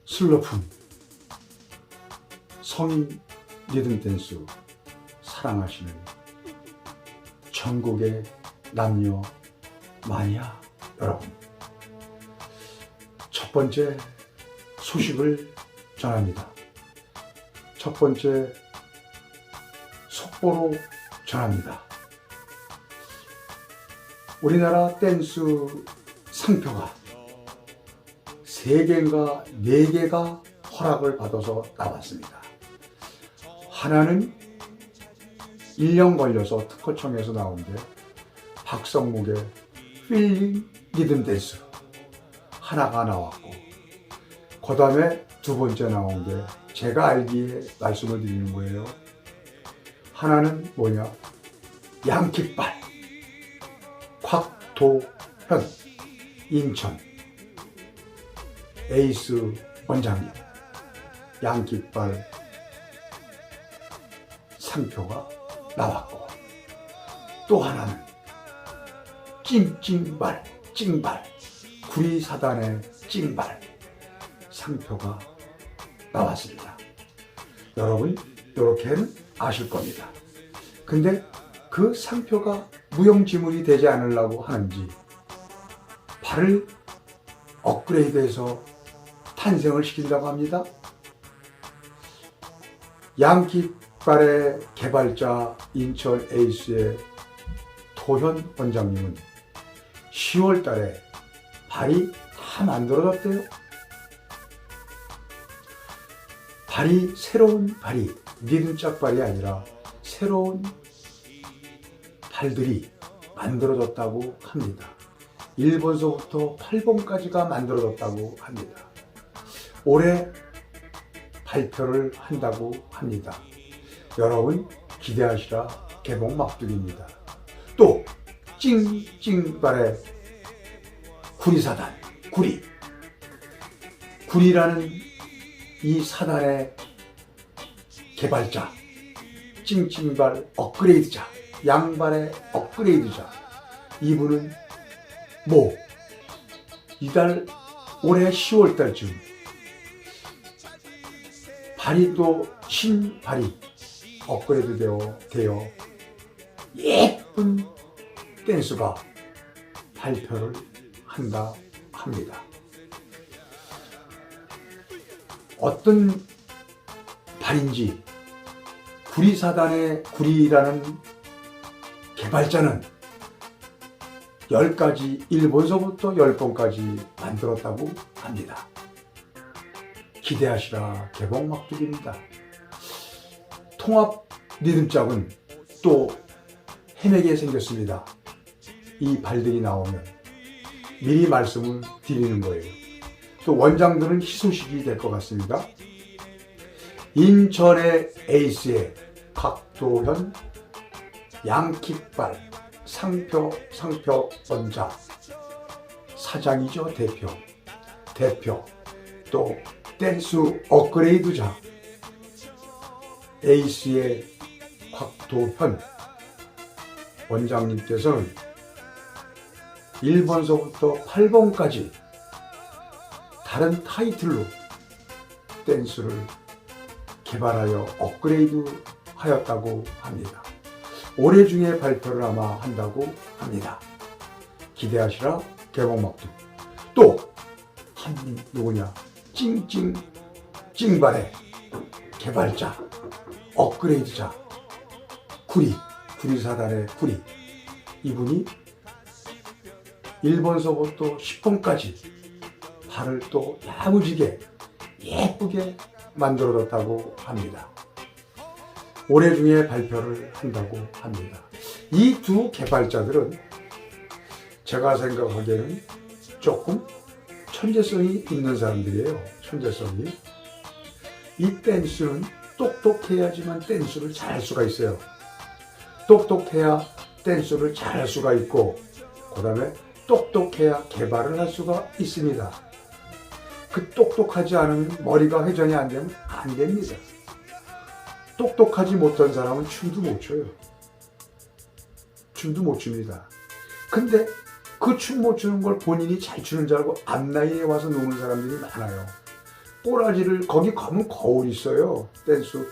슬로픈, 성인 리듬 댄스 사랑하시는 전국의 남녀 마니아 여러분, 첫 번째 소식을 전합니다. 첫 번째 속보로 전합니다. 우리나라 댄스 상표가 3개인가 4개가 허락을 받아서 나왔습니다. 하나는 1년 걸려서 특허청에서 나온데 박성묵의 필링 리듬 댄스 하나가 나왔고, 그 다음에 두 번째 나온 게 제가 알기에 말씀을 드리는 거예요. 하나는 뭐냐, 양킥발 곽도현 인천 에이스 원장님 양킥발 상표가 나왔고, 또 하나는 찡찡발 구리사단의 찡발 상표가 나왔습니다. 여러분 이렇게는 아실 겁니다. 근데 그 상표가 무용지물이 되지 않으려고 하는지 발을 업그레이드해서 탄생을 시킨다고 합니다. 양킥발의 개발자 인천 에이스의 도현 원장님은 10월 달에 발이 다 만들어졌대요. 발이, 새로운 발이, 리듬짝 발이 아니라 새로운 발들이 만들어졌다고 합니다. 1번서부터 8번까지가 만들어졌다고 합니다. 올해 발표를 한다고 합니다. 여러분 기대하시라. 개봉 막두기입니다. 또 찡찡발의 구리사단, 구리라는 이 사단의 개발자, 찡찡발 업그레이드자, 양발의 업그레이드자, 이분은 이달 올해 10월 달쯤 발이 또 신발이 업그레이드 되어 예쁜 댄스가 발표를 한다 합니다. 어떤 발인지 구리사단의 구리라는 개발자는 10가지, 1번서부터 10번까지 만들었다고 합니다. 기대하시라. 개봉 막두기입니다. 통합 리듬짝은 또 헤매게 생겼습니다. 이 발들이 나오면 미리 말씀을 드리는 거예요. 또 원장들은 희소식이 될 것 같습니다. 인천의 에이스의 곽도현 양킥발 상표 원자 사장이죠. 대표 또 댄스 업그레이드자 에이스의 곽도현 원장님께서는 1번서부터 8번까지 다른 타이틀로 댄스를 개발하여 업그레이드 하였다고 합니다. 올해 중에 발표를 아마 한다고 합니다. 기대하시라. 개봉막두. 또 한 분 누구냐, 찡발의 개발자, 업그레이드자, 구리사단의 구리, 이분이 1번서부터 10번까지 발을 또 야무지게 예쁘게 만들어졌다고 합니다. 올해 중에 발표를 한다고 합니다. 이 두 개발자들은 제가 생각하기에는 조금 천재성이 있는 사람들이에요. 천재성이. 이 댄스는 똑똑해야지만 댄스를 잘할 수가 있어요. 똑똑해야 댄스를 잘할 수가 있고, 그 다음에 똑똑해야 개발을 할 수가 있습니다. 그 똑똑하지 않으면 머리가 회전이 안 되면 안 됩니다. 똑똑하지 못한 사람은 춤도 못 춰요. 춤도 못 춥니다. 근데 그 춤 못 추는 걸 본인이 잘 추는 줄 알고 앞라인에 와서 노는 사람들이 많아요. 꼬라지를 거기 가면 거울 있어요. 댄스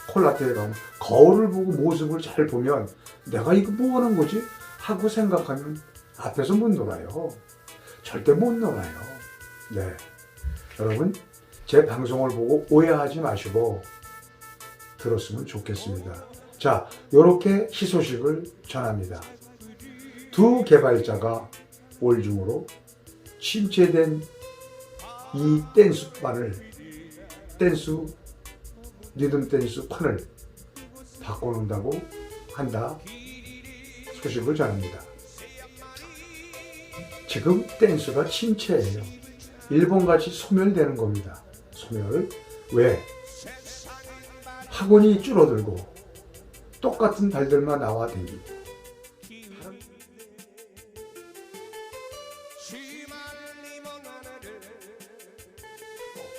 콜라테에 가면 거울을 보고 모습을 잘 보면 내가 이거 뭐 하는 거지? 하고 생각하면 앞에서 못 놀아요. 절대 못 놀아요. 네, 여러분 제 방송을 보고 오해하지 마시고 들었으면 좋겠습니다. 자, 이렇게 희소식을 전합니다. 두 개발자가 올 중으로 침체된 이 리듬 댄스 판을 바꿔놓는다고 한다 소식을 전합니다. 지금 댄스가 침체예요. 일본같이 소멸되는 겁니다. 소멸. 왜? 학원이 줄어들고 똑같은 발들만 나와 다니고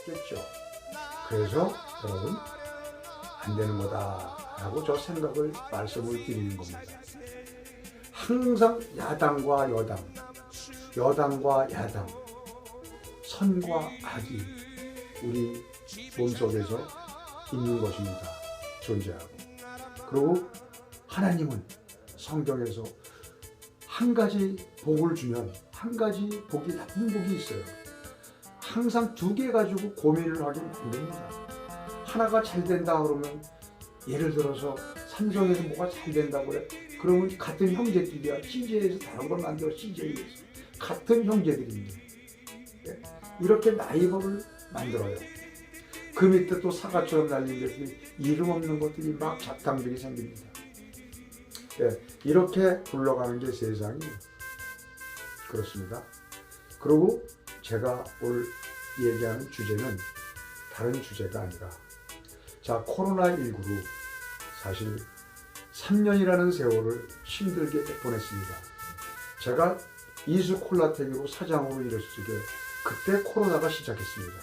없겠죠. 그래서 여러분 안 되는 거다라고 저 생각을 말씀을 드리는 겁니다. 항상 야당과 여당, 여당과 야당, 선과 악이 우리 몸속에서 있는 것입니다. 존재하고. 그리고 하나님은 성경에서 한 가지 복을 주면 한 가지 복이 나쁜 복이 있어요. 항상 두 개 가지고 고민을 하긴 힘듭니다. 하나가 잘 된다 그러면 예를 들어서 삼성에서 뭐가 잘 된다고 그래. 그러면 같은 형제들이야. CJ에서 다른 걸 만들어 CJ에서. 같은 형제들입니다. 네? 이렇게 라이벌을 만들어요. 그 밑에 또 사과처럼 날린 것들이 이름 없는 것들이 막 잡담들이 생깁니다. 네, 이렇게 굴러가는 게 세상이 그렇습니다. 그리고 제가 오늘 얘기하는 주제는 다른 주제가 아니라 자, 코로나19로 사실 3년이라는 세월을 힘들게 보냈습니다. 제가 이수 콜라텍으로 사장으로 일했을 때 그때 코로나가 시작했습니다.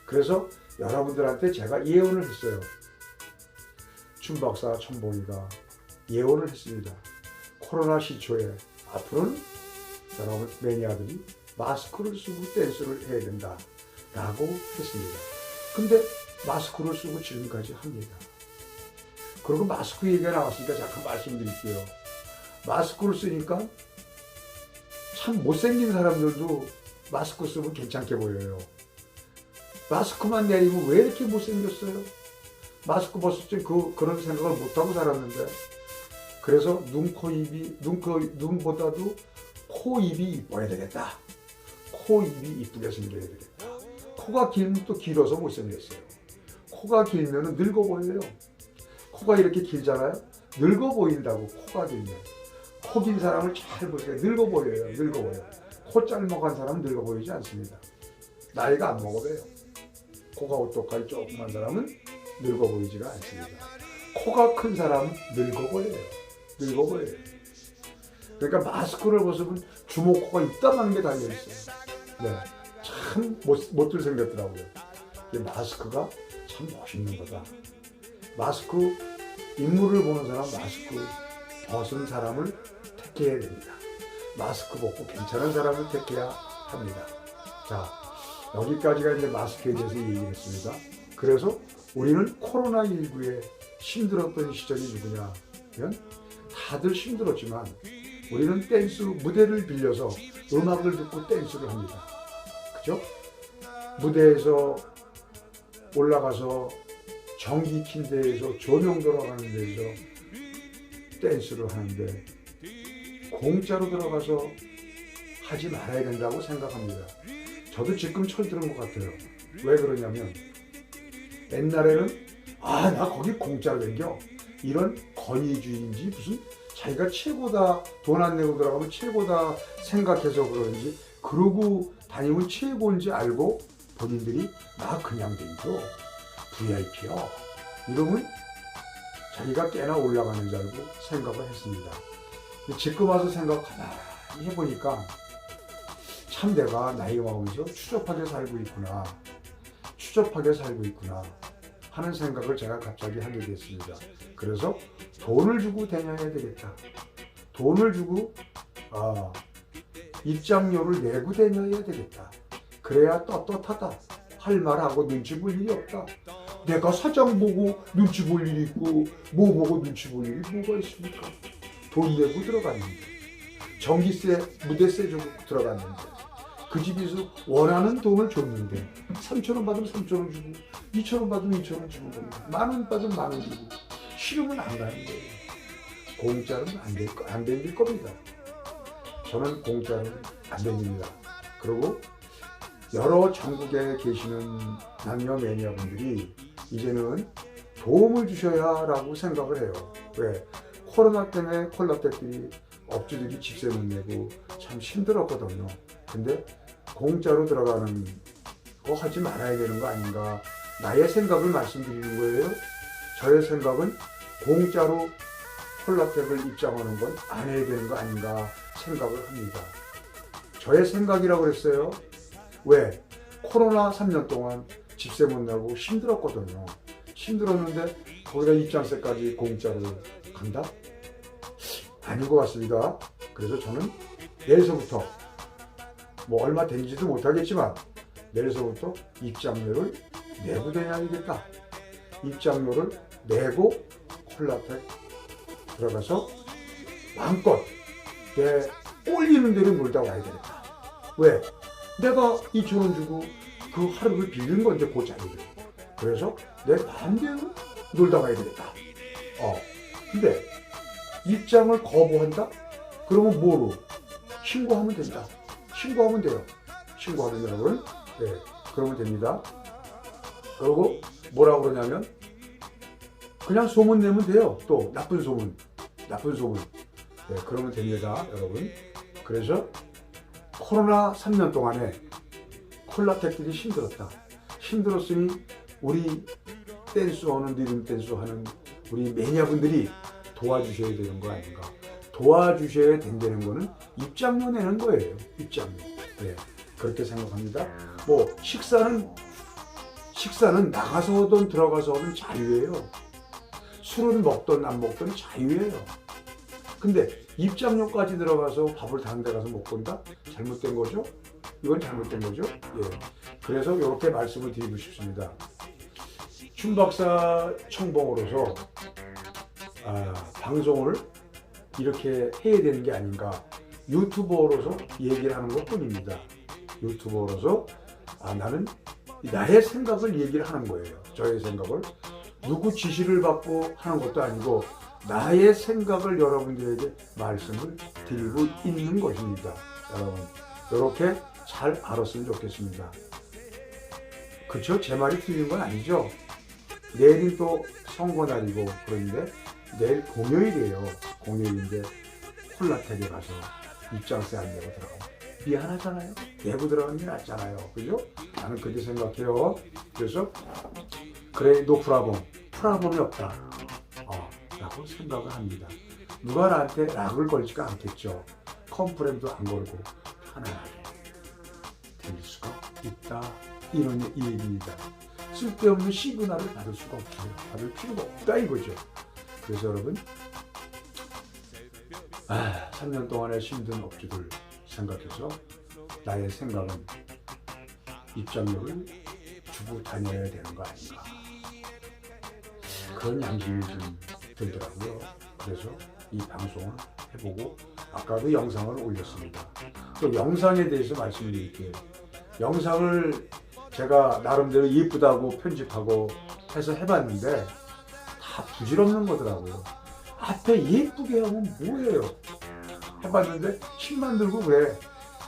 그래서 여러분들한테 제가 예언을 했어요. 춘박사 천봉이가 예언을 했습니다. 코로나 시초에 앞으로는 여러분 매니아들이 마스크를 쓰고 댄스를 해야 된다 라고 했습니다. 근데 마스크를 쓰고 지금까지 합니다. 그리고 마스크 얘기가 나왔으니까 잠깐 말씀드릴게요. 마스크를 쓰니까 참 못생긴 사람들도 마스크 쓰면 괜찮게 보여요. 마스크만 내리면 왜 이렇게 못생겼어요? 마스크 벗을 때 그런 생각을 못하고 살았는데 그래서 눈보다도 코, 입이 이뻐야 되겠다. 코, 입이 이쁘게 생겨야 되겠다. 코가 길면 또 길어서 못생겼어요. 코가 길면 늙어 보여요. 코가 이렇게 길잖아요. 늙어 보인다고 코가 길면. 코 긴 사람을 잘 보세요. 늙어 보여요. 늙어 보여요. 코 짤먹한 사람은 늙어 보이지 않습니다. 나이가 안 먹어요. 코가 오똑하게 조그만 사람은 늙어 보이지가 않습니다. 코가 큰 사람은 늙어 보여요. 늙어 보여요. 그러니까 마스크를 벗으면 주먹코가 있다는 게 달려있어요. 네, 참 못들 생겼더라고요. 마스크가 참 멋있는 거다. 마스크, 인물을 보는 사람 마스크 벗은 사람을 택해야 됩니다. 마스크 벗고 괜찮은 사람을 택해야 합니다. 자, 여기까지가 이제 마스크에 대해서 얘기했습니다. 그래서 우리는 코로나19에 힘들었던 시절이 누구냐면 다들 힘들었지만 우리는 댄스 무대를 빌려서 음악을 듣고 댄스를 합니다. 그죠? 무대에서 올라가서 전기 킨 데에서 조명 돌아가는 데에서 댄스를 하는데 공짜로 들어가서 하지 말아야 된다고 생각합니다. 저도 지금 철드는 것 같아요. 왜 그러냐면 옛날에는 나 거기 공짜로 댕겨 이런 권위주의인지 무슨 자기가 최고다 돈 안 내고 들어가면 최고다 생각해서 그러는지 그러고 다니면 최고인지 알고 본인들이 나 그냥 댕겨 VIP야 이러면 자기가 꽤나 올라가는 줄 알고 생각을 했습니다. 지금 와서 생각하다 해보니까 참 내가 나이 먹으면서 추접하게 살고 있구나 하는 생각을 제가 갑자기 하게 됐습니다. 그래서 돈을 주고 다녀야 되겠다. 돈을 주고 입장료를 내고 다녀야 되겠다. 그래야 떳떳하다 할 말하고 눈치 볼 일이 없다. 내가 사장 보고 눈치 볼 일이 있고 뭐 보고 눈치 볼 일이 뭐가 있습니까? 돈 내고 들어갔는데, 전기세, 무대세 주고 들어갔는데, 그 집에서 원하는 돈을 줬는데 3,000원 받으면 3,000원 주고 2,000원 받으면 2,000원 주는 겁니다. 10,000원 받으면 10,000원 주고 싫으면 안 가는 거예요. 공짜는 안 될 겁니다. 저는 공짜는 안 됩니다. 그리고 여러 전국에 계시는 남녀 매니아분들이 이제는 도움을 주셔야라고 생각을 해요. 왜? 코로나 때문에 콜라텍들이 업주들이 집세 못 내고 참 힘들었거든요. 근데 공짜로 들어가는 거 하지 말아야 되는 거 아닌가. 나의 생각을 말씀드리는 거예요. 저의 생각은 공짜로 콜라텍을 입장하는 건 안 해야 되는 거 아닌가 생각을 합니다. 저의 생각이라고 그랬어요. 왜? 코로나 3년 동안 집세 못 내고 힘들었거든요. 힘들었는데 거기다 입장세까지 공짜로 간다? 아닌 것 같습니다. 그래서 저는 내일서부터 뭐 얼마 된지도 못하겠지만 내일서부터 입장료를 내고 다녀야겠다. 입장료를 내고 콜라텍 들어가서 마음껏 내 올리는 대로 놀다 와야 되겠다. 왜? 내가 2,000원 주고 그 하루를 빌린 건데 그 자리를. 그래서 내 마음대로 놀다 와야 되겠다. 근데 입장을 거부한다? 그러면 뭐로? 신고하면 된다. 신고하면 돼요. 신고하면 여러분, 네, 그러면 됩니다. 그리고 뭐라고 그러냐면 그냥 소문 내면 돼요. 또 나쁜 소문. 네, 그러면 됩니다, 여러분. 그래서 코로나 3년 동안에 콜라텍들이 힘들었다. 힘들었으니 우리 댄스하는 리듬 댄스하는 우리 매니아분들이 도와주셔야 되는 거 아닌가. 도와주셔야 된다는 거는 입장료 내는 거예요. 입장료. 네, 그렇게 생각합니다. 뭐 식사는 나가서 오든 들어가서 오든 자유예요. 술은 먹든 안 먹든 자유예요. 근데 입장료까지 들어가서 밥을 다른 데 가서 못 본다? 잘못된 거죠? 이건 잘못된 거죠? 예. 그래서 이렇게 말씀을 드리고 싶습니다. 춘박사 청봉으로서 방송을 이렇게 해야 되는 게 아닌가. 유튜버로서 얘기를 하는 것 뿐입니다. 유튜버로서 나는 나의 생각을 얘기를 하는 거예요. 저의 생각을. 누구 지시를 받고 하는 것도 아니고 나의 생각을 여러분들에게 말씀을 드리고 있는 것입니다. 여러분, 이렇게 잘 알았으면 좋겠습니다. 그쵸? 제 말이 틀린 건 아니죠? 내일은 또 선거날이고 그런데 내일 공휴일이에요. 공휴일인데 콜라텍에 가서 입장세 안 내고 들어가면 미안하잖아요. 내고 들어가는 게 낫잖아요. 그죠? 나는 그렇게 생각해요. 그래서 그래, 노 프라범이 없다 라고 생각을 합니다. 누가 나한테 락을 걸지가 않겠죠. 컴플레인도 안 걸고 편안하게 될 수가 있다. 이런 이 얘기입니다. 쓸데없는 시그널을 받을 수가 없어요. 받을 필요가 없다 이거죠. 그래서 여러분 3년 동안의 힘든 업주들 생각해서 나의 생각은 입장료를 주고 다녀야 되는 거 아닌가. 그런 양심이 좀 들더라고요. 그래서 이 방송을 해보고 아까도 영상을 올렸습니다. 또 영상에 대해서 말씀드릴게요. 영상을 제가 나름대로 예쁘다고 편집하고 해서 해봤는데 다 부질없는 거더라고요. 앞에 예쁘게 하면 뭐예요? 해봤는데 힘만 들고 그래.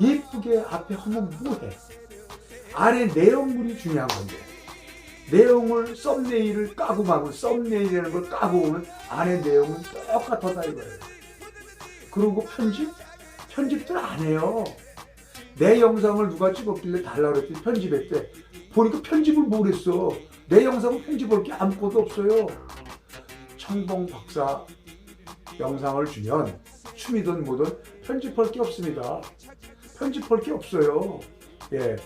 예쁘게 앞에 하면 뭐해? 안에 내용물이 중요한 건데 내용을 썸네일을 까고 가면 썸네일이라는 걸 까고 오면 안에 내용은 똑같다 이거예요. 그리고 편집들 안 해요. 내 영상을 누가 찍었길래 달라고 그랬더니 편집했대. 보니까 편집을 뭘 했어. 내 영상은 편집할 게 아무것도 없어요. 청봉 박사 영상을 주면 춤이든 뭐든 편집할 게 없습니다. 편집할 게 없어요. 예,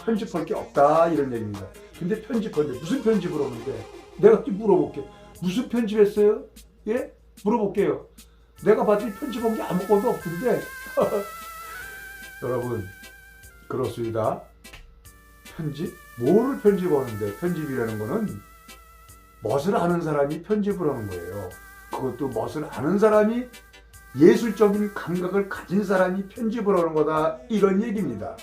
편집할 게 없다 이런 얘기입니다. 근데 편집하는데 무슨 편집을 하는데 내가 또 물어볼게. 무슨 편집했어요? 예? 물어볼게요. 내가 봤더니 편집한 게 아무것도 없던데. 여러분 그렇습니다. 편집 뭐를 편집하는데, 편집이라는 거는 멋을 아는 사람이 편집을 하는 거예요. 그것도 멋을 아는 사람이, 예술적인 감각을 가진 사람이 편집을 하는 거다, 이런 얘기입니다.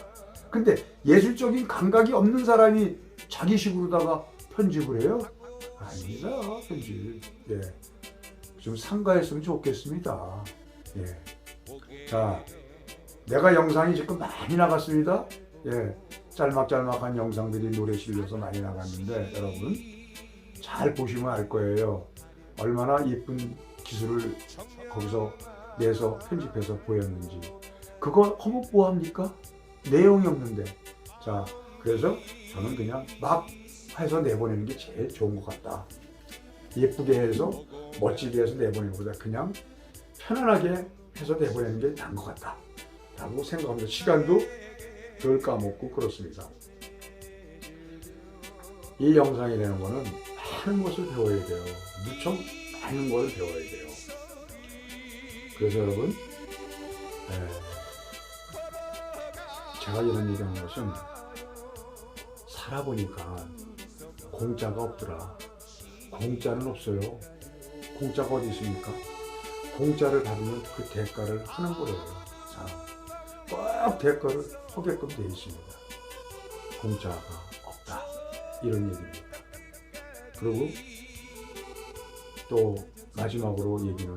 근데 예술적인 감각이 없는 사람이 자기식으로다가 편집을 해요? 아닙니다. 편집. 예. 좀 삼가했으면 좋겠습니다. 예. 자, 내가 영상이 지금 많이 나갔습니다. 예. 짤막짤막한 영상들이 노래 실려서 많이 나갔는데, 여러분 잘 보시면 알 거예요. 얼마나 예쁜 기술을 거기서 내서 편집해서 보였는지. 그거 하면 뭐합니까? 내용이 없는데. 자, 그래서 저는 그냥 막 해서 내보내는 게 제일 좋은 것 같다. 예쁘게 해서 멋지게 해서 내보내는 것보다 그냥 편안하게 해서 내보내는 게 나은 것 같다 라고 생각합니다. 시간도 덜 까먹고 그렇습니다. 이 영상이라는 거는 많은 것을 배워야 돼요. 무척 많은 걸 배워야 돼요. 그래서 여러분, 제가 이런 얘기하는 것은 살아보니까 공짜가 없더라. 공짜는 없어요. 공짜가 어디 있습니까? 공짜를 받으면 그 대가를 하는 거예요. 자, 꼭 대가를 하게끔 되어 있습니다. 공짜가 없다, 이런 얘기입니다. 그리고 또 마지막으로 얘기는,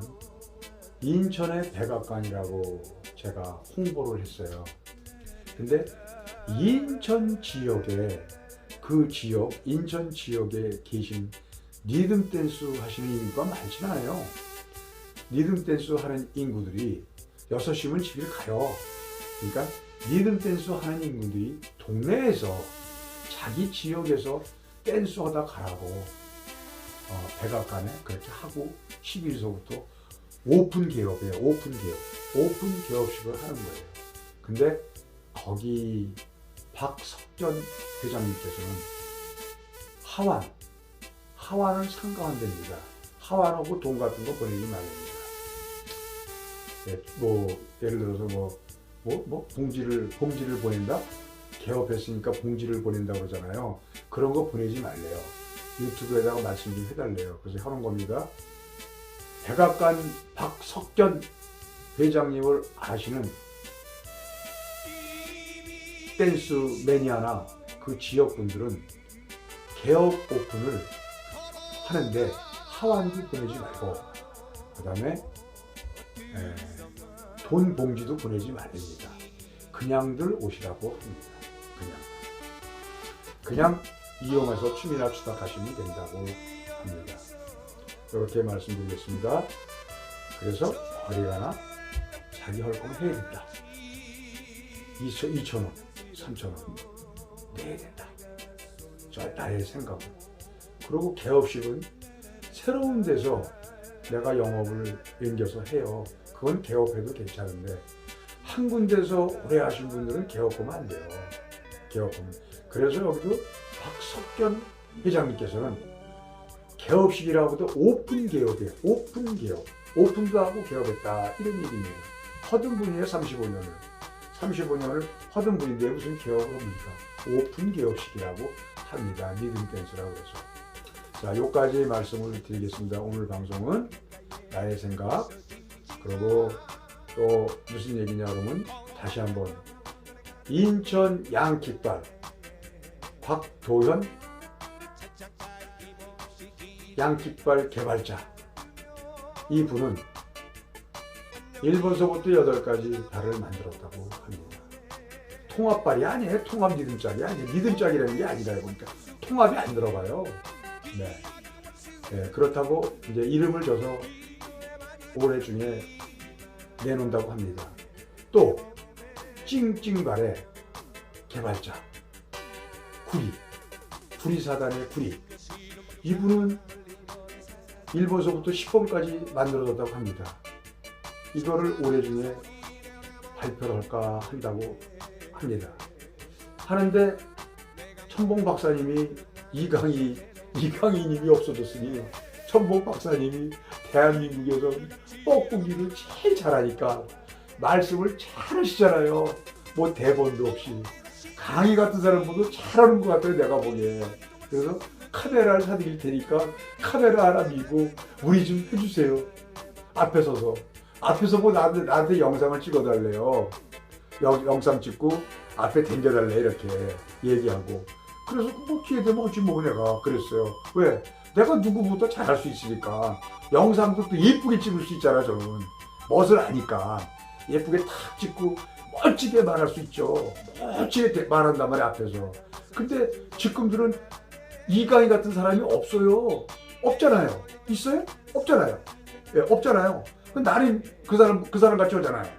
인천의 백악관이라고 제가 홍보를 했어요. 근데 인천 지역에, 그 지역, 인천 지역에 계신 리듬 댄스 하시는 인구가 많진 않아요. 리듬 댄스 하는 인구들이 6시면 집에 가요. 그러니까 리듬 댄스 하는 인구들이 동네에서, 자기 지역에서 댄스 하다 가라고 백악관에 그렇게 하고 12일서부터 오픈 개업이에요. 오픈 개업. 오픈 개업식을 하는 거예요. 근데 거기 박석전 회장님께서는 하완은 상가안 됩니다. 하완하고 돈 같은 거 보내지 말랍니다. 네, 뭐 예를 들어서 봉지를 보낸다? 개업했으니까 봉지를 보낸다 그러잖아요. 그런 거 보내지 말래요. 유튜브에다가 말씀 좀 해달래요. 그래서 하는 겁니다. 백악관 박석전 회장님을 아시는 댄스 매니아나 그 지역 분들은 개업 오픈을 하는데 하완도 보내지 말고, 그 다음에 돈 봉지도 보내지 말입니다. 그냥들 오시라고 합니다. 그냥 이용해서 춤이나 추다 가시면 된다고 합니다. 이렇게 말씀드리겠습니다. 그래서 어디 가나 자기 할 거면 해야 된다. 2,000원, 3,000원 내야 된다. 저 나의 생각은. 그리고 개업식은 새로운 데서 내가 영업을 옮겨서 해요. 그건 개업해도 괜찮은데, 한 군데서 오래 하신 분들은 개업하면 안 돼요. 개업하면. 그래서 여기도 박석견 회장님께서는 개업식이라고도 오픈 개업이에요. 오픈 개업. 오픈도 하고 개업했다, 이런 얘기입니다. 허든 분이에요. 35년을 허든 분인데 무슨 개업을 합니까? 오픈 개업식이라고 합니다. 리듬 댄스라고 해서. 자, 여기까지 말씀을 드리겠습니다. 오늘 방송은 나의 생각, 그리고 또 무슨 얘기냐 그러면 다시 한번 인천 양깃발 곽도현 양깃발 개발자, 이분은 1번서부터 8가지 발을 만들었다고 합니다. 통합발이 아니에요. 통합 리듬짝이 아니에요. 리듬짝이라는 게 아니라 보니까 통합이 안 들어가요. 네. 네, 그렇다고 이제 이름을 줘서 올해 중에 내놓는다고 합니다. 또 찡찡발의 개발자 구리사단의 구리, 이분은 1번서부터 10번까지 만들어졌다고 합니다. 이거를 올해 중에 발표를 할까 한다고 합니다. 하는데 천봉 박사님이 이강희님이 없어졌으니 천봉 박사님이 대한민국에서 뻐꾸기를 제일 잘하니까 말씀을 잘 하시잖아요. 뭐 대본도 없이 강의 같은 사람보다 잘하는 것 같아요, 내가 보기에. 그래서 카메라를 사드릴 테니까 카메라 하나 밀고 우리 좀 해주세요. 앞에 서서. 앞에 서고 나한테 영상을 찍어달래요. 영상 찍고 앞에 당겨달래 이렇게 얘기하고. 그래서 뭐 기회 되면 하지 뭐 내가 그랬어요. 왜? 내가 누구보다 잘할 수 있으니까. 영상도 또 예쁘게 찍을 수 있잖아, 저는. 멋을 아니까. 예쁘게 탁 찍고 멋지게 말할 수 있죠. 멋지게 말한단 말이야, 앞에서. 근데 지금들은 이강희 같은 사람이 없어요. 없잖아요. 있어요? 없잖아요. 예, 없잖아요. 나는 그 사람 같이 오잖아요.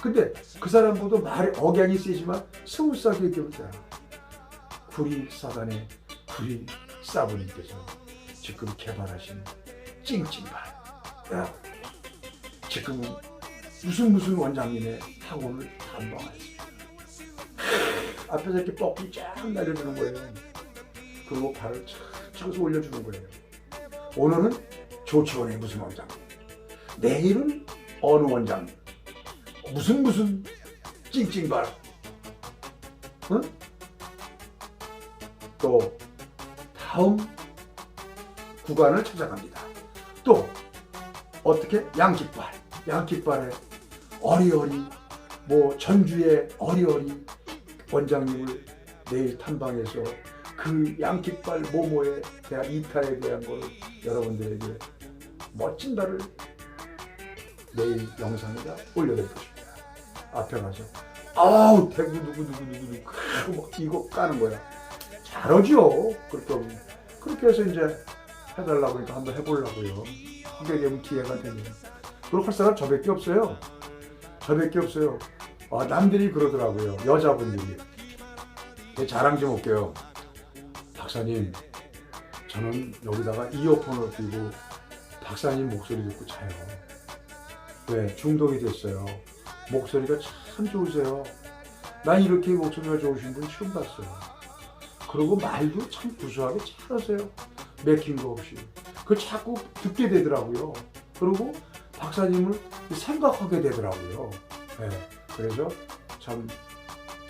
근데 그 사람보다 말이 억양이 세지만 스무스하게 얘기하잖아. 구리 사단의 구리 사부님께서 지금 개발하신 찡찡발. 야, 지금은 무슨 원장님의 학원을 담당하셨어요. 앞에서 이렇게 뻑이 쫙 날려주는 거예요. 그리고 발을 착 찍어서 올려주는 거예요. 오늘은 조치원의 무슨 원장님, 내일은 어느 원장님, 무슨 찡찡발. 응? 또 다음 구간을 찾아갑니다. 또 어떻게 양킥발에 어리어리 뭐 전주의 어리어리 원장님을 내일 탐방해서 그 양킥발 모모에 대한 이탈에 대한 걸 여러분들에게 멋진 말을 내일 영상에다 올려드릴 것입니다. 앞에 가서 아우 대구 누구 이거 까는 거야. 잘하죠. 그렇게 해서 이제 해달라고 하니까 한번 해보려고요. 하게 되면 기회가 되면. 그리고 할 사람 저밖에 없어요. 아, 남들이 그러더라고요. 여자분들이. 자랑 좀 할게요. 박사님, 저는 여기다가 이어폰을 끼고 박사님 목소리 듣고 자요. 왜? 중독이 됐어요. 목소리가 참 좋으세요. 난 이렇게 목소리가 좋으신 분 처음 봤어요. 그리고 말도 참 구수하게 잘하세요. 맥힌 거 없이. 그 자꾸 듣게 되더라고요. 그리고 박사님을 생각하게 되더라고요. 네. 그래서 참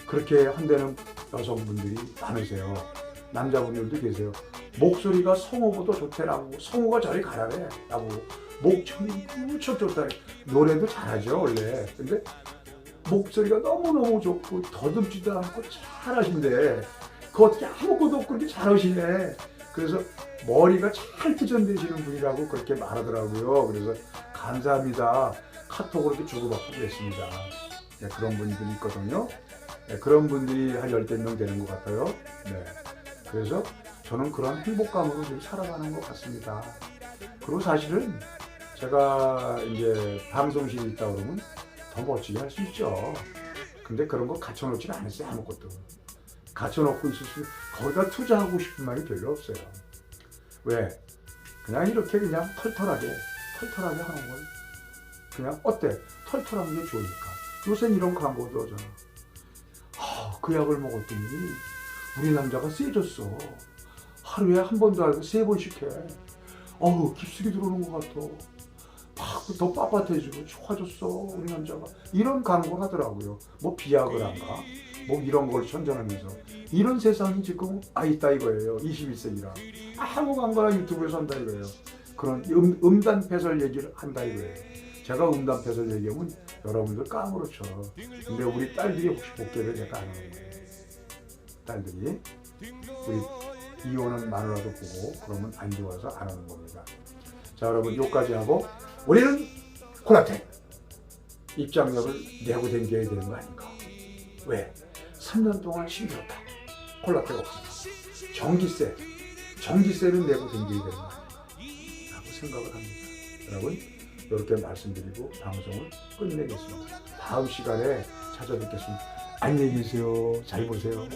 그렇게 한다는 여성분들이 많으세요. 남자분들도 계세요. 목소리가 성우보다 좋대라고. 성우가 저리 가라래. 라고. 목청이 무척 좋다. 노래도 잘하죠, 원래. 근데 목소리가 너무너무 좋고 더듬지도 않고 잘하신데 그 어떻게 아무것도 없고 그렇게 잘하시네. 그래서 머리가 잘 기전되시는 분이라고 그렇게 말하더라고요. 그래서 감사합니다. 카톡으로 이렇게 주고받고 그랬습니다. 네, 그런 분들이 있거든요. 네, 그런 분들이 한 10명 되는 것 같아요. 네. 그래서 저는 그런 행복감으로 지금 살아가는 것 같습니다. 그리고 사실은 제가 이제 방송실에 있다 그러면 더 멋지게 할 수 있죠. 근데 그런 거 갖춰놓지는 않았어요, 아무것도. 갖춰놓고 있었으면 거기다 투자하고 싶은 말이 별로 없어요. 왜? 그냥 이렇게 그냥 털털하게 하는 걸 그냥 어때? 털털한 게 좋으니까. 요새는 이런 광고도 하잖아. 그 약을 먹었더니 우리 남자가 세졌어. 하루에 한 번도 아니고 3번씩 해. 깊숙이 들어오는 것 같아. 더 빳빳해지고 좋아졌어 우리 남자가. 이런 광고를 하더라고요. 뭐 비아그라인가 뭐 이런 걸 선전하면서. 이런 세상이 지금 있다 이거예요. 21세기라. 아무 광고나 유튜브에서 한다 이거예요. 그런 음담패설 얘기를 한다 이거예요. 제가 음담패설 얘기하면 여러분들 까무러쳐. 근데 우리 딸들이 혹시 복귀를 제가 안 하는 거예요. 딸들이 우리 이혼은 마누라도 보고 그러면 안 좋아서 안 하는 겁니다. 자, 여러분 여기까지 하고 우리는 콜라텍 입장료를 내고 댕겨야 되는 거 아닌가. 왜? 3년 동안 힘들었다. 콜라텍 없으면 전기세는 내고 댕겨야 되는 거 아닌가 라고 생각을 합니다. 여러분 이렇게 말씀드리고 방송을 끝내겠습니다. 다음 시간에 찾아뵙겠습니다. 안녕히 계세요. 잘 보세요.